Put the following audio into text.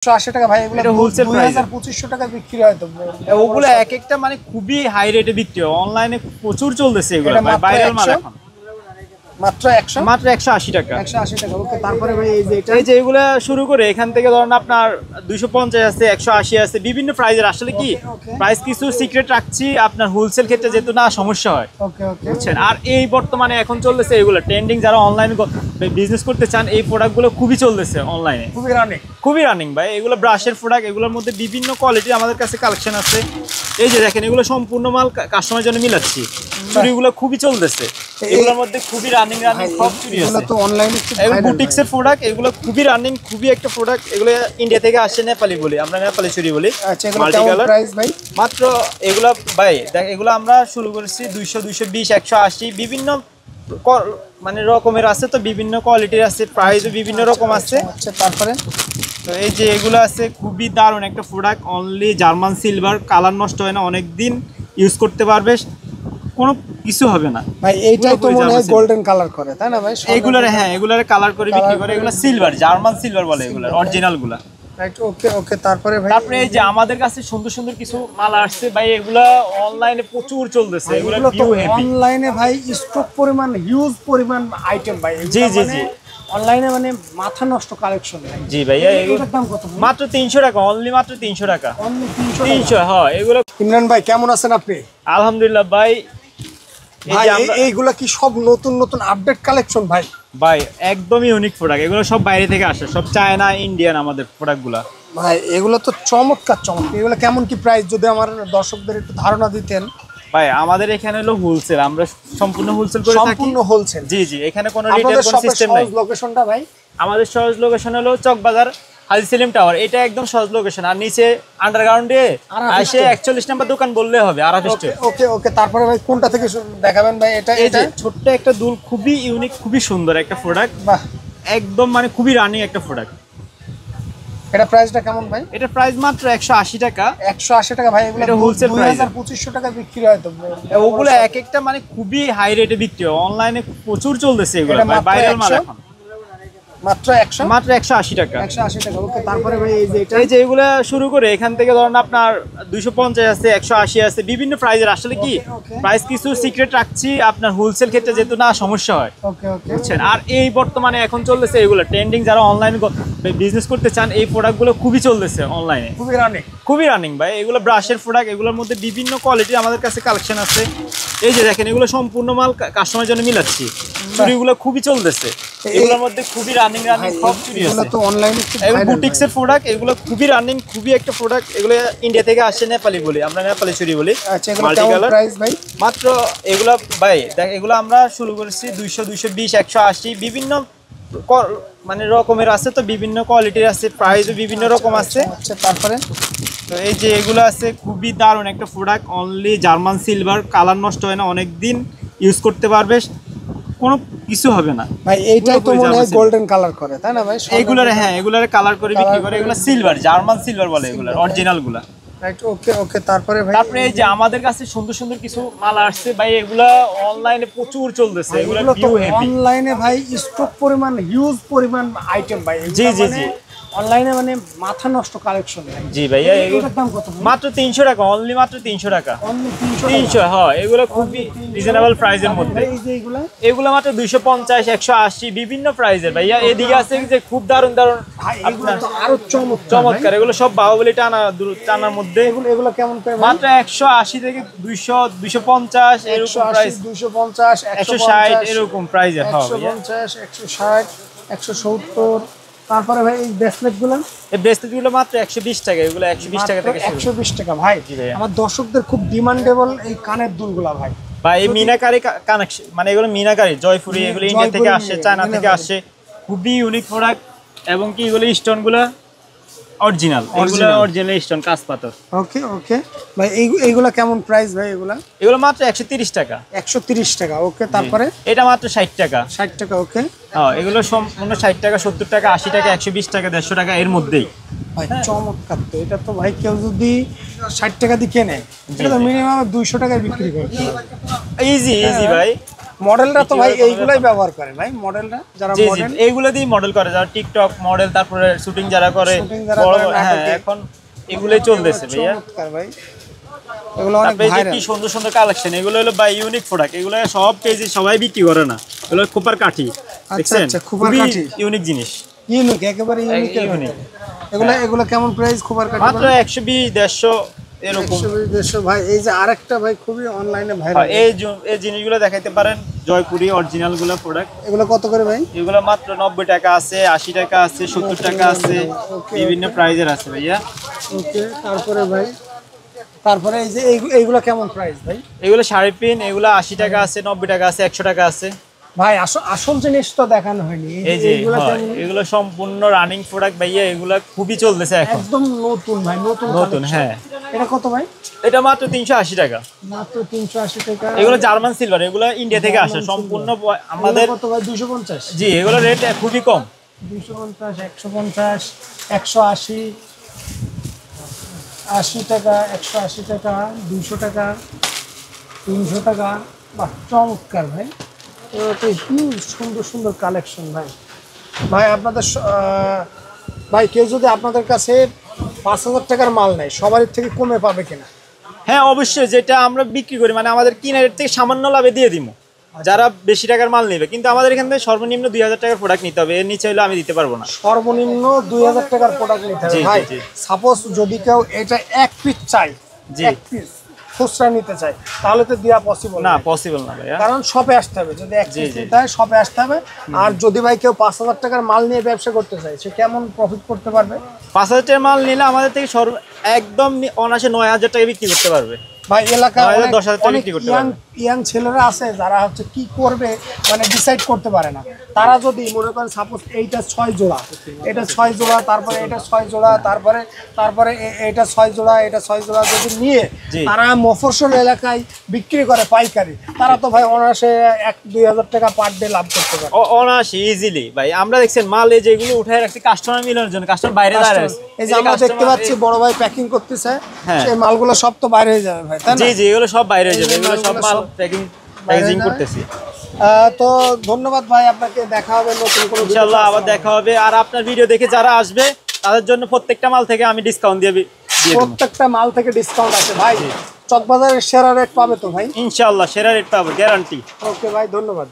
180 টাকা ভাই, এগুলো হোলসেল প্রাইস 2500 টাকা বিক্রি হয়। তো ওগুলো এক একটা মানে খুবই হাই রেটে বিক্রি হয়, অনলাইনে প্রচুর চলতেছে এগুলো, ভাইরাল মাল এখন। মাত্র 180 টাকা। 180 টাকা। ওকে, তারপরে ভাই এই যে এটা, এই যে এগুলা শুরু করে এখান থেকে ধরুন আপনার 250 আছে, 180 আছে, বিভিন্ন প্রাইজের। আসলে কি প্রাইস কিছু সিক্রেট রাখছি আপনার হোলসেল ক্ষেত্রে, যেহেতু না সমস্যা হয়। ওকে ওকে, বুঝছেন। আর এই বর্তমানে এখন চলতেছে এগুলো ট্রেন্ডিং, যারা অনলাইনে বিজনেস করতে চান এই প্রোডাক্টগুলো খুবই চলতেছে অনলাইনে, খুবই রানিং ভাই। এগুলো ব্রাশের প্রোডাক্ট, এগুলোর মধ্যে বিভিন্ন কোয়ালিটির আমাদের কাছে কালেকশন আছে। এই যে দেখেন, এগুলো সম্পূর্ণ মাল কাস্টমারের জন্য মিলাচ্ছি। চুড়িগুলো খুবই চলতেছে, এগুলোর মধ্যে খুবই রানিং সব চুড়ি আছে। এগুলো তো অনলাইনে বুটিক্সের প্রোডাক্ট, এগুলো খুবই রানিং, খুবই একটা প্রোডাক্ট। এগুলো ইন্ডিয়া থেকে আসে, নেপালি বলি আমরা, নেপালি চুড়ি বলি। আচ্ছা, এগুলো কেমন প্রাইস ভাই? মাত্র এগুলো ভাই দেখ, এগুলো আমরা শুরু করেছি 200, 220, 180, বিভিন্ন মানে রকমের আছে। তো বিভিন্ন কোয়ালিটির আছে, প্রাইসও বিভিন্ন রকম আছে। আচ্ছা, তারপরে তো এই যে এগুলো আছে, খুবই দারুণ একটা product, only German silver, colour নষ্ট হয় না, অনেক দিন ইউজ করতে পারবে, কোনো কিছু হবে না ভাই। এইটাই তো মনে হয় গোল্ডেন কালার করে, তাই না ভাই? এগুলার, হ্যাঁ এগুলার কালার করে বিক্রি করে। এগুলো সিলভার, জার্মান সিলভার বলে এগুলার, অরিজিনাল গুলা। রাইট, ওকে ওকে। তারপরে ভাই, তারপরে এই যে আমাদের কাছে সুন্দর সুন্দর কিছু মাল আসছে ভাই, এগুলা অনলাইনে প্রচুর চলতেছে। এগুলো তো অনলাইনে ভাই স্টক পরিমাণ, হিউজ পরিমাণ আইটেম ভাই। জি জি জি, অনলাইনে মানে মাথা নষ্ট কালেকশন ভাই। জি ভাইয়া, এগুলোর দাম কত? মাত্র 300 টাকা, অনলি মাত্র 300 টাকা। অনলি 300, হ্যাঁ। এগুলো ইমরান ভাই কেমন আছেন আপনি? আলহামদুলিল্লাহ ভাই। ভাই এইগুলা কি সব নতুন নতুন আপডেট কালেকশন ভাই? ভাই একদমই ইউনিক প্রোডাক্ট, এগুলো সব বাইরে থেকে আসে, সব চায়না, ইন্ডিয়ান আমাদের প্রোডাক্টগুলো। ভাই এগুলো তো চমৎকার চমৎকার। এগুলো কেমন কি প্রাইস, যদি আমার দর্শকদের একটু ধারণা দিতেন? ভাই আমাদের এখানে হলো হোলসেল, আমরা সম্পূর্ণ হোলসেল করে থাকি। সম্পূর্ণ হোলসেল? জি জি, এখানে কোনো রিটেল কোন সিস্টেম নাই। লোকেশনটা ভাই? আমাদের সহজ লোকেশন হলো চকবাজার, হাজী সেলিম টাওয়ার, এটা একদম সহজ লোকেশন। আর নিচে আন্ডারগ্রাউন্ডে এসে 41 নাম্বার দোকান বললে হবে, আরাফিস্টে। ওকে ওকে। তারপরে ভাই কোনটা থেকে দেখাবেন ভাই? এটা এই যে ছোট্ট একটা দুল, খুবই ইউনিক, খুবই সুন্দর একটা প্রোডাক্ট, বাহ, একদম মানে খুবই রানিং একটা প্রোডাক্ট। এটা প্রাইসটা কেমন ভাই? এটা প্রাইস মাত্র 180 টাকা। 180 টাকা ভাই। এগুলো হোলসেল প্রাইস 2500 টাকা বিক্রি হয়। তো ওগুলো এক একটা মানে খুবই হাই রেটে বিক্রি হয়, অনলাইনে প্রচুর চলতেছে এগুলো, ভাইরাল মাল এখন। মাত্র 180 টাকা। 180 টাকা। ওকে, তারপরে ভাই এই যে এটা, এই যে এগুলো শুরু করে এখান থেকে ধরুন আপনার 250 আছে, 180 আছে, বিভিন্ন প্রাইজের। আসলে কি প্রাইস কিছু সিক্রেট রাখছি আপনার হোলসেল ক্ষেত্রে, যেহেতু না সমস্যা হয়। ওকে ওকে, বুঝছেন। আর এই বর্তমানে এখন চলতেছে এগুলো ট্রেন্ডিং, যারা অনলাইনে বিজনেস করতে চান এই প্রোডাক্টগুলো খুবই চলতেছে অনলাইনে, খুবই রানিং ভাই। এগুলো ব্রাশের প্রোডাক্ট, এগুলোর মধ্যে বিভিন্ন কোয়ালিটির আমাদের কাছে কালেকশন আছে। এই যে দেখেন, এগুলো সম্পূর্ণ মাল কাস্টমারের জন্য মিলাচ্ছি। চুড়িগুলো খুবই চলতেছে, এগুলোর মধ্যে খুবই রানিং সব চুড়ি আছে। তো অনলাইনে এগুলো বুটিক্সের প্রোডাক্ট, এগুলো খুবই রানিং, খুবই একটা প্রোডাক্ট। এগুলো ইন্ডিয়া থেকে আসে, নেপালি বলি আমরা, নেপালি চুড়ি বলি। আচ্ছা, এগুলো কেমন প্রাইস ভাই? মাত্র এগুলো ভাই দেখ, এগুলো আমরা শুরু করেছি 200, 220, 180, বিভিন্ন মানে রকমের আছে। তো বিভিন্ন কোয়ালিটির আছে, প্রাইসও বিভিন্ন রকম আছে। আচ্ছা, তারপরে তো এই যে এগুলো আছে, খুবই দারুণ একটা product, only German silver, colour নষ্ট হয় না, অনেক দিন ইউজ করতে পারবে, কোনো কিছু হবে না ভাই। এইটাই তো মনে হয় গোল্ডেন কালার করে, তাই না ভাই? এগুলার, হ্যাঁ এগুলার কালার করে বিক্রি করে। এগুলো সিলভার, জার্মান সিলভার বলে এগুলার, অরিজিনাল গুলা। রাইট, ওকে ওকে। তারপরে ভাই, তারপরে এই যে আমাদের কাছে সুন্দর সুন্দর কিছু মাল আসছে ভাই, এগুলা অনলাইনে প্রচুর চলতেছে। এগুলো অনলাইনে ভাই স্টক পরিমাণ, হিউজ পরিমাণ আইটেম ভাই। জি জি জি, অনলাইনে মানে মাথা নষ্ট কালেকশন। জি ভাইয়া, এগুলোর দাম কত? মাত্র 300 টাকা, অনলি মাত্র 300 টাকা। অনলি 300? হ্যাঁ, এগুলো খুবই রিজনেবল প্রাইসের মধ্যে। এই যে এগুলো মাত্র 250, 180, বিভিন্ন প্রাইসের ভাইয়া। এদিকে আছে যে খুব দারুণ দারুণ, এগুলো তো আরো চমৎকার। এগুলো সব বাহুবলী টানার মধ্যে। এগুলো কেমন করে? মাত্র 180 থেকে 200, 250 এরকম প্রাইস, 250, 160 এরকম প্রাইসের। 150, 160, 170। তারপরে ভাই এই ব্রেসলেটগুলো? এই ব্রেসলেটগুলো মাত্র 120 টাকা। এগুলো 120 টাকা থেকে শুরু। 120 টাকা ভাই। আমার দর্শকদের খুব ডিমান্ডেবল এই কানের দুলগুলা ভাই। ভাই এই মিনাকারি কানেকশন, মানে এগুলো মিনাকারি, জয়পুরি, এগুলো ইন্ডিয়া থেকে আসে, চায়না থেকে আসে, খুবই ইউনিক প্রোডাক্ট। এবং কি এগুলো স্টোনগুলো অরিজিনাল, এগুলো অরিজিনাল স্টোন, কাঁচ পাথর। ওকে ওকে ভাই। এইগুলা কেমন প্রাইস ভাই? এগুলো মাত্র 130 টাকা। 130 টাকা। ওকে, তারপরে এটা মাত্র 60 টাকা। 60 টাকা। ওকে, হ্যাঁ এগুলো সম্পূর্ণ 60 টাকা, 70 টাকা, 80 টাকা, 120 টাকা, 150 টাকা এর মধ্যেই ভাই। চমৎকার। তো এটা তো ভাই কেউ যদি 60 টাকা দিয়ে কেনে, এটা তো মিনিমাম 200 টাকায় বিক্রি করে। ইজি ইজি ভাই। মডেলরা তো ভাই এইগুলাই ব্যবহার করে ভাই, মডেলরা যারা জি জি মডেল এইগুলো দিয়ে মডেল করে, যারা টিকটক মডেল, তারপরে শুটিং যারা করে, Shooting যারা বড় করে, হ্যাঁ নাটকে। এখন এগুলোই চলতেছে ভাইয়া। চমৎকার ভাই, এগুলো অনেক তারপরে এই যে ভাইরাল। কি সুন্দর সুন্দর কালেকশন, এগুলো হলো বাই ইউনিক প্রোডাক্ট, এগুলো সব পেজে সবাই বিক্রি করে না, এগুলো খোপার কাঠি, দেখছেন আচ্ছা, খোপার খুবই কাঠি। ইউনিক জিনিস, ইউনিক, একেবারে ইউনিক। ইউনিক। এগুলো কেমন প্রাইস খোপার কাঠি? মাত্র 120 150 এরকম। 120 ভাই। এই যে আরেকটা ভাই খুবই অনলাইনে ভাইরাল, এই জিনিসগুলো দেখাইতে পারেন, জয়পুরি অরিজিনাল গুলো প্রোডাক্ট, এগুলো কত করে ভাই? এগুলো মাত্র 90 টাকা আছে, 80 টাকা আছে, 70 টাকা আছে, Okay, বিভিন্ন প্রাইজের আছে ভাইয়া। ওকে, তারপরে ভাই, তারপরে এই যে এইগুলো কেমন প্রাইস ভাই? এগুলো শাড়ি পিন, এগুলো 80 টাকা আছে, 90 টাকা আছে, 100 টাকা আছে। ভাই আসল জিনিস তো দেখানো হয়নি। এই যে এইগুলো হয়, কেমন? এগুলো সম্পূর্ণ রানিং প্রোডাক্ট ভাইয়া, এগুলো খুবই চলতেছে এখন, একদম নতুন ভাই, নতুন নতুন। collection। হ্যাঁ, এটা কত ভাই? এটা মাত্র 380 টাকা। মাত্র 380 টাকা। এগুলো জার্মান সিলভার, এগুলো ইন্ডিয়া থেকে আসে সম্পূর্ণ আমাদের। এগুলো কত ভাই? 250। জি, এগুলো রেট খুবই কম। 250, 150, 180, 80 টাকা, 180 টাকা, 200 টাকা, 300 টাকা। বাহ, চমৎকার ভাই, তো হিউজ সুন্দর সুন্দর কালেকশন ভাই। ভাই আপনাদের ভাই কেউ যদি আপনাদের কাছে 5000 টাকার মাল নেয়, সবার থেকে কমে পাবে কিনা? হ্যাঁ অবশ্যই, যেটা আমরা বিক্রি করি মানে আমাদের কিনা রেট থেকে সামান্য লাভে দিয়ে দিব যারা বেশি টাকার মাল নেবে, কিন্তু আমাদের এখান থেকে সর্বনিম্ন 2000 টাকার প্রোডাক্ট নিতে হবে, এর নিচে হলে আমি দিতে পারবো না। সর্বনিম্ন 2000 টাকার প্রোডাক্ট নিতে হবে জি, ভাই। জি। সাপোজ যদি কেউ এটা এক পিস চাই, জি। এক পিস খুচরা নিতে চাই, তাহলে তো দেওয়া পসিবল না, পসিবল না ভাইয়া। কারণ শপে আসতে হবে। যদি এক জি, পিস জি। নিতে হয় শপে আসতে হবে। আর যদি ভাই কেউ 5000 টাকার মাল নিয়ে ব্যবসা করতে চায়, সে কেমন প্রফিট করতে পারবে? 5000 টাকার মাল নিলে আমাদের থেকে একদম অনায়াসে 9000 টাকা বিক্রি করতে পারবে। ভাই এলাকায় 10,000 টাকা অনেক বিক্রি করতে ইয়াং ছেলেরা আছে যারা হচ্ছে কি করবে মানে ডিসাইড করতে পারে না। তারা যদি মনে করেন সাপোজ এইটা 6 জোড়া, এটা 6 জোড়া, তারপরে এটা 6 জোড়া, তারপরে এটা 6 জোড়া, এটা 6 জোড়া যদি নিয়ে জি। তারা মফস্বল এলাকায় বিক্রি করে পাইকারি, তারা তো ভাই অনায়াসে 1-2 হাজার টাকা পার ডে লাভ করতে পারে। অনায়াসে ইজিলি ভাই। আমরা দেখছেন মাল এই যেগুলো উঠায় রাখছি কাস্টমার মিলানোর জন্য, কাস্টমার বাইরে দাঁড়ায় আছে। এই যে আমরা দেখতে পাচ্ছি বড় ভাই প্যাকিং করতেছে, হ্যাঁ। সেই মালগুলো সব তো বাইরে হয়ে যাবে ভাই, তাই না? জি জি, এগুলো সব বাইরে হয়ে যাবে, এই যে এগুলো সব মালগুলো মাল সব প্যাকেজিং যাবে। করতেছি। তো ধন্যবাদ ভাই, আপনাকে দেখা হবে নতুন কোনো ভিডিওতে। ইনশাআল্লাহ আবার দেখা হবে। আর আপনার ভিডিও দেখে যারা আসবে তাদের জন্য প্রত্যেকটা মাল থেকে আমি ডিসকাউন্ট দিয়ে দেব। প্রত্যেকটা মাল থেকে ডিসকাউন্ট আছে ভাই। চকবাজারের সেরা রেট পাবে তো ভাই? ইনশাআল্লাহ সেরা রেট পাবো, গ্যারান্টি। ওকে ভাই, ধন্যবাদ।